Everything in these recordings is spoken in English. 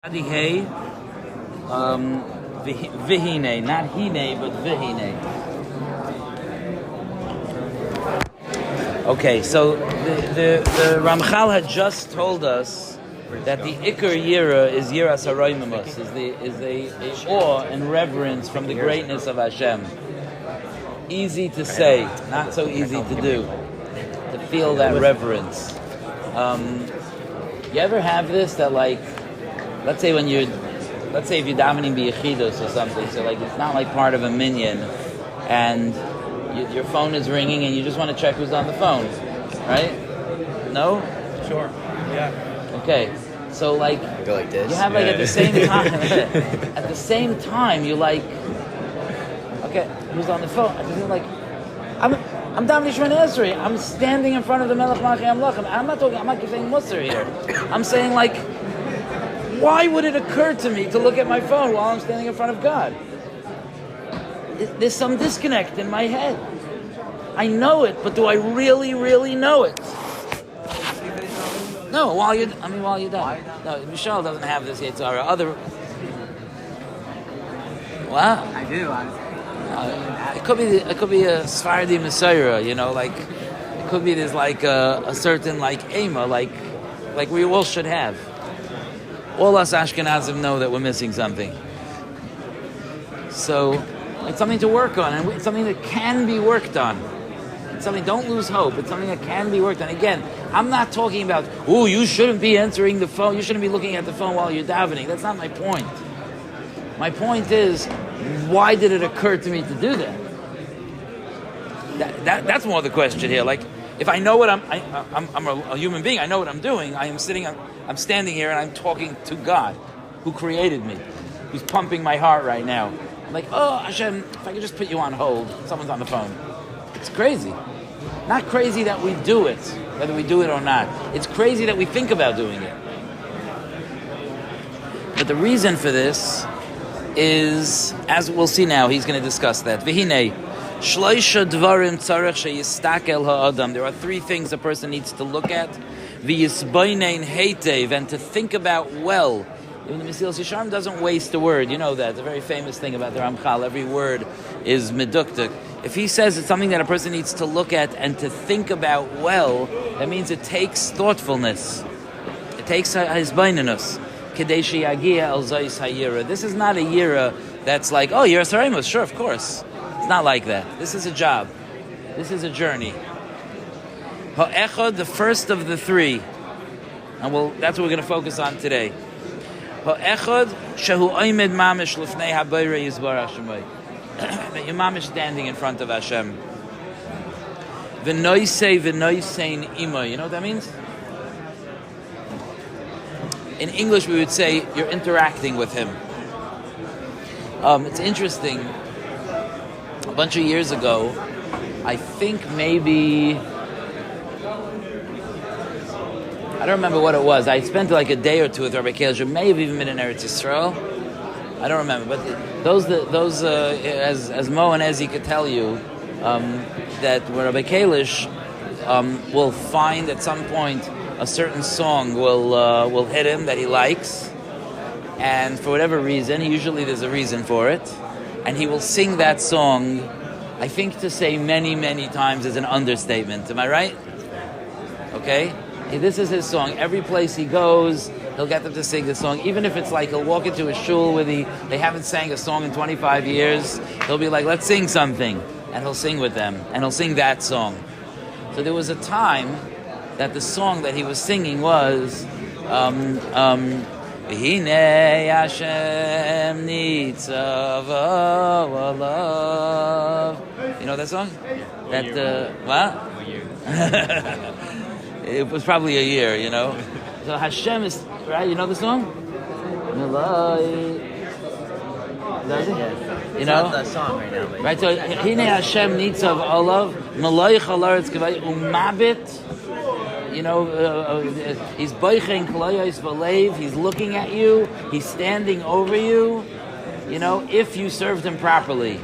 Hey, vihine, not hine, but vihine. Okay, so the Ramchal had just told us that the Iker Yira is Yiras Haroimimus, is a awe and reverence from the greatness of Hashem. Easy to say, not so easy to do. To feel that reverence. You ever have this that let's say if you're davening b'yechidus or something, so it's not like part of a minyan, and your phone is ringing and you just want to check who's on the phone, right? No? Sure. Yeah. Okay. So go like this. You have at the same time, at the same time you're like, okay, who's on the phone? And you're like, I'm davening Shemona Esrei. I'm standing in front of the Melech Malchei Amlachim. I'm not saying Musar here. I'm saying why would it occur to me to look at my phone while I'm standing in front of God? There's some disconnect in my head. I know it, but do I really, really know it? No, while you're done. No, Michelle doesn't have this yet. Other. What? I do. It could be a Sephardi Messiah, it could be there's a certain Ema, like we all should have. All us Ashkenazim know that we're missing something. So it's something to work on, and it's something that can be worked on. It's something, don't lose hope. It's something that can be worked on. Again, I'm not talking about, you shouldn't be answering the phone, you shouldn't be looking at the phone while you're davening. That's not my point. My point is, why did it occur to me to do that? That's more the question here. If I know what I'm a human being, I know what I'm doing. I'm standing here and I'm talking to God, who created me, who's pumping my heart right now. I'm like, Hashem, if I could just put you on hold, someone's on the phone. It's crazy. Not crazy that we do it, whether we do it or not. It's crazy that we think about doing it. But the reason for this is, as we'll see now, he's going to discuss that. V'hinei, shloisha dvarim tzarech sheyistakel ha'adam. There are three things a person needs to look at. V'yisboinein heitev, and to think about well. Even the Mesilas Yesharim doesn't waste a word. You know that. It's a very famous thing about the Ramchal. Every word is meduktuk. If he says it's something that a person needs to look at and to think about well, that means it takes thoughtfulness. It takes hizbainanus. Kadeshi yagia al zayis hayira. This is not a yira that's Yiras Hareimus. Sure, of course. It's not like that. This is a job. This is a journey. Ha'echad, the first of the three, and that's what we're going to focus on today. Ha'echad shehu oimed mamish lifnei habayre yizbarach shemay. That your mamish standing in front of Hashem. V'noisein imo. You know what that means? In English, we would say you're interacting with Him. It's interesting. A bunch of years ago, I think maybe, I don't remember what it was. I spent a day or two with Rabbi Kalish. May have even been in Eretz Yisrael. I don't remember. But those as Mo and Ezzy could tell you, that Rabbi Kalish will find at some point a certain song will hit him that he likes, and for whatever reason, usually there's a reason for it, and he will sing that song. I think to say many, many times is an understatement. Am I right? Okay? This is his song. Every place he goes, he'll get them to sing the song. Even if it's he'll walk into a shul where they haven't sang a song in 25 years, he'll be like, let's sing something. And he'll sing with them. And he'll sing that song. So there was a time that the song that he was singing was Hinei Hashem Nitzav Alav. You know that song? Yeah. What? What year? It was probably a year, So Hashem is, right? You know the song? Does it? Yeah. You know? It's not the song right now. But Right, so Hinei Hashem Nitzav Alav Malaych Halaretz Kavay Umabit. He's boichein kolayos v'leiv. He's looking at you. He's standing over you. If you served him properly.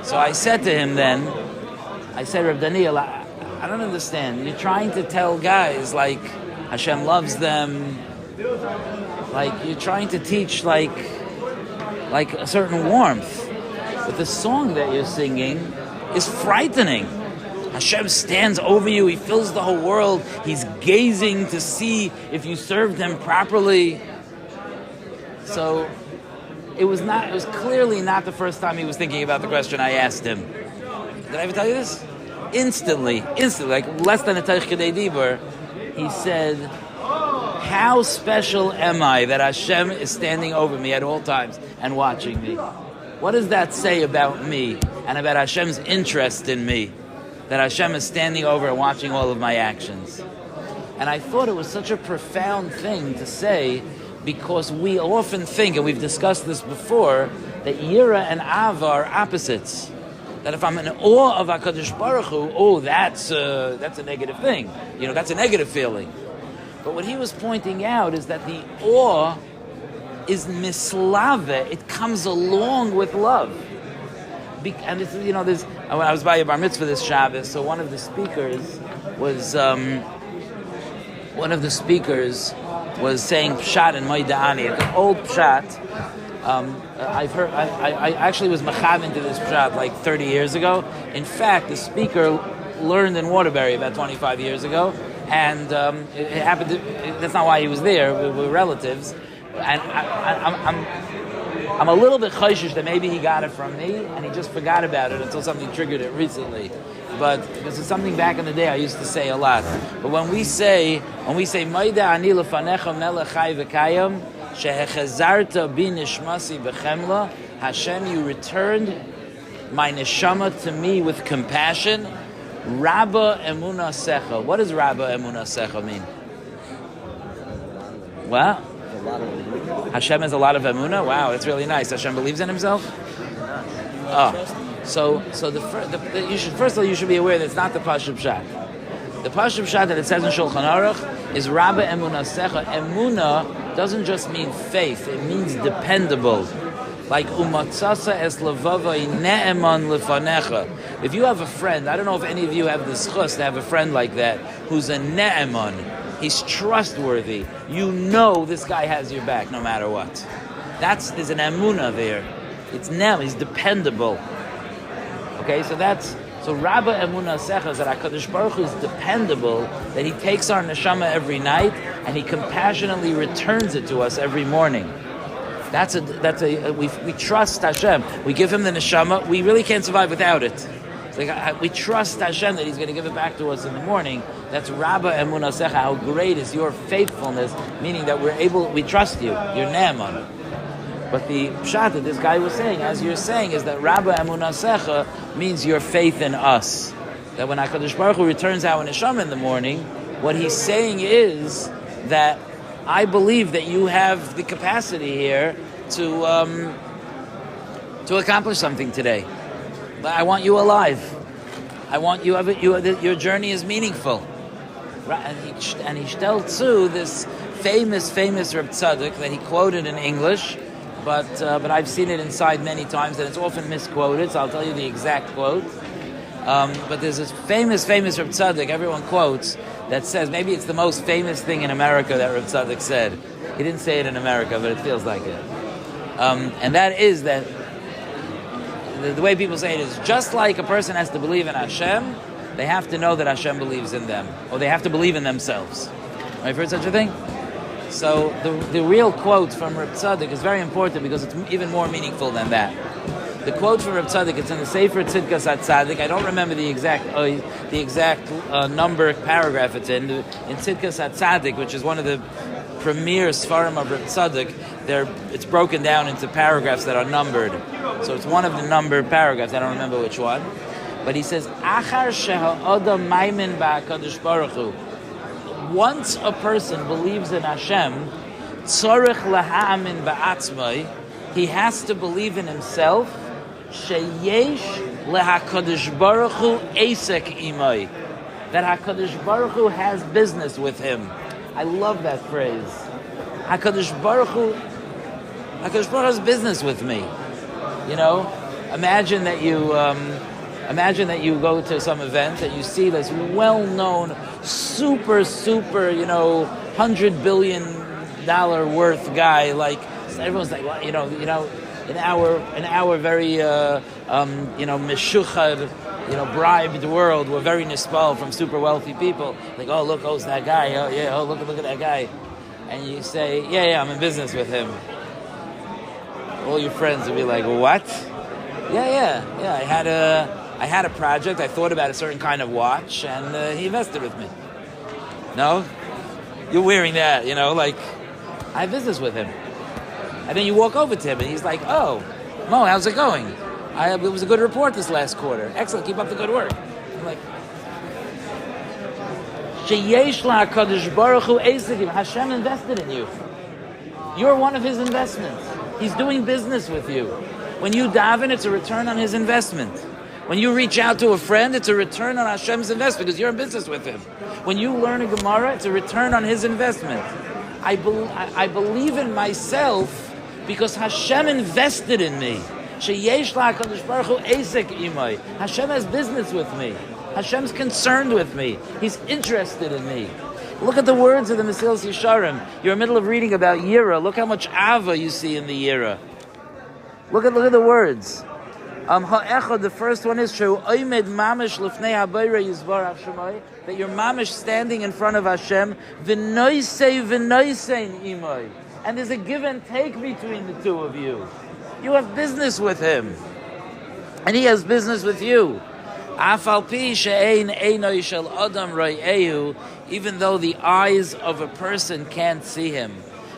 So I said to him then, Reb Daniel, I don't understand. You're trying to tell guys Hashem loves them. Like you're trying to teach like a certain warmth. But the song that you're singing is frightening. Hashem stands over you. He fills the whole world. He's gazing to see if you served him properly. So it was clearly not the first time he was thinking about the question I asked him. Did I ever tell you this? Instantly, like less than a Teich Kedei Dibur, he said, how special am I that Hashem is standing over me at all times and watching me? What does that say about me and about Hashem's interest in me? That Hashem is standing over and watching all of my actions. And I thought it was such a profound thing to say, because we often think, and we've discussed this before, that Yira and Ava are opposites. That if I'm in awe of HaKadosh Baruch Hu, that's a negative thing. That's a negative feeling. But what he was pointing out is that the awe is mislave. It comes along with love. And it's, when I was by a bar mitzvah this Shabbos, so one of the speakers was saying pshat in Moida'ani, an old pshat. I actually was mechav into this pshat like 30 years ago. In fact, the speaker learned in Waterbury about 25 years ago, and it happened that's not why he was there. We were relatives, and I'm a little bit chayshish that maybe he got it from me and he just forgot about it until something triggered it recently. But this is something back in the day I used to say a lot. But when we say Maida ani lefanecha melech chai v'kayam shehechazarta bi nishmasi b'chemla, Hashem, you returned my neshama to me with compassion. Rabba emuna secha. What does Rabba emuna secha mean? What? Hashem has a lot of emunah. Wow, that's really nice. Hashem believes in himself. So you should be aware that it's not the Pashut Pshat. The Pashut Pshat that it says in Shulchan Aruch is Rabba emuna secha. Emunah doesn't just mean faith; it means dependable. Like umatzasa es levavai ne'eman lefanecha. If you have a friend, I don't know if any of you have the schus to have a friend like that who's a ne'eman. He's trustworthy. You know this guy has your back no matter what. There's an emunah there. It's now, he's dependable. Okay, so Rabba emunah secha is that HaKadosh Baruch Hu is dependable, that he takes our neshama every night and he compassionately returns it to us every morning. We trust Hashem. We give him the neshama. We really can't survive without it. We trust Hashem that he's going to give it back to us in the morning. That's Rabba emunah secha. How great is your faithfulness, meaning that we trust you. You're ne'eman. But the pshat that this guy was saying, as you're saying, is that Rabba emunah secha means your faith in us. That when HaKadosh Baruch Hu returns our neshama in the morning, what he's saying is that I believe that you have the capacity here to accomplish something today. I want you alive. I want your journey is meaningful. And he stellt too this famous Reb Tzaddik that he quoted in English, but I've seen it inside many times and it's often misquoted. So I'll tell you the exact quote. But there's this famous Reb Tzaddik everyone quotes that says, maybe it's the most famous thing in America that Reb Tzaddik said. He didn't say it in America, but it feels like it. And that is that the way people say it is, just like a person has to believe in Hashem, they have to know that Hashem believes in them, or they have to believe in themselves. Have you heard such a thing? So the real quote from Reb Tzaddik is very important because it's even more meaningful than that. The quote from Reb Tzaddik, it's in the Sefer Tzidkas HaTzadik. I don't remember the exact number paragraph it's in. In Tzidkas HaTzadik, which is one of the premier Sfarim of Reb Tzaddik, it's broken down into paragraphs that are numbered. So it's one of the numbered paragraphs. I don't remember which one. But he says, Achar she'ha'adam maimin ba'akadosh baruch hu. Once a person believes in Hashem, tzorich laha'amin ba'atzmai, he has to believe in himself, sheyesh lehakadosh baruch hu esek imai, that HaKadosh Baruch Hu has business with him. I love that phrase. HaKadosh Baruch Hu has business with me. Imagine that you go to some event and you see this well-known, super, $100 billion dollar worth guy. Like everyone's like, well, in our very meshuchad, bribed world, we're very nispal from super wealthy people. Like, oh look, it's that guy. Oh yeah, look at that guy. And you say, yeah, I'm in business with him. All your friends will be like, what? Yeah. I had a project. I thought about a certain kind of watch, and he invested with me. No, you're wearing that. Like I have business with him. And then you walk over to him, and he's like, oh, Mo, how's it going? It was a good report this last quarter. Excellent. Keep up the good work. I'm like, Hashem invested in you. You're one of His investments. He's doing business with you. When you daven, it's a return on His investment. When you reach out to a friend, it's a return on Hashem's investment because you're in business with Him. When you learn a Gemara, it's a return on His investment. I believe in myself because Hashem invested in me. Hashem has business with me. Hashem's concerned with me. He's interested in me. Look at the words of the Mesilas Yesharim. You're in the middle of reading about Yira. Look how much Ava you see in the Yira. Look at the words. The first one is that you're mamish standing in front of Hashem. And there's a give and take between the two of you. You have business with Him, and He has business with you. Even though the eyes of a person can't see Him.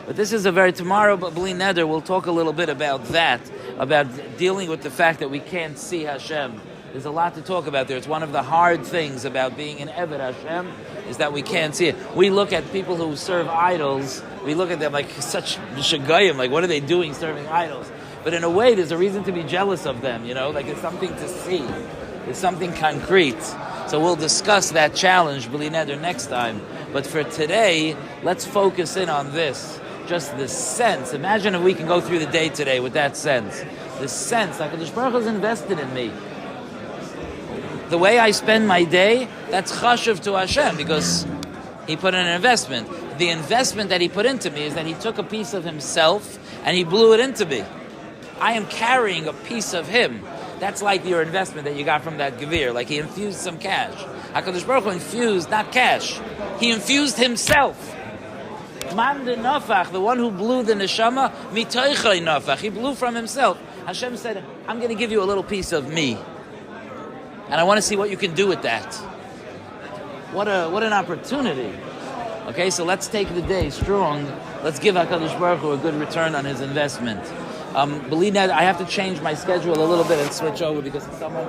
But this is tomorrow, but Bli Neder, we'll talk a little bit about that, about dealing with the fact that we can't see Hashem. There's a lot to talk about there. It's one of the hard things about being an Eved Hashem, is that we can't see it. We look at people who serve idols, we look at them like such shagayim, like what are they doing serving idols? But in a way, there's a reason to be jealous of them, like it's something to see. It's something concrete. So we'll discuss that challenge, Bli Neder, next time. But for today, let's focus in on this. Just the sense. Imagine if we can go through the day today with that sense. The sense, HaKadosh Baruch Hu is invested in me. The way I spend my day, that's chashuv to Hashem because He put in an investment. The investment that He put into me is that He took a piece of Himself and He blew it into me. I am carrying a piece of Him. That's like your investment that you got from that Gevir. Like He infused some cash. HaKadosh Baruch Hu infused not cash. He infused Himself. Man de nafach, the one who blew the neshama, mitoichai nafach. He blew from Himself. Hashem said, I'm going to give you a little piece of me. And I want to see what you can do with that. What an opportunity. Okay, so let's take the day strong. Let's give HaKadosh Baruch Hu a good return on His investment. Believe that I have to change my schedule a little bit and switch over because someone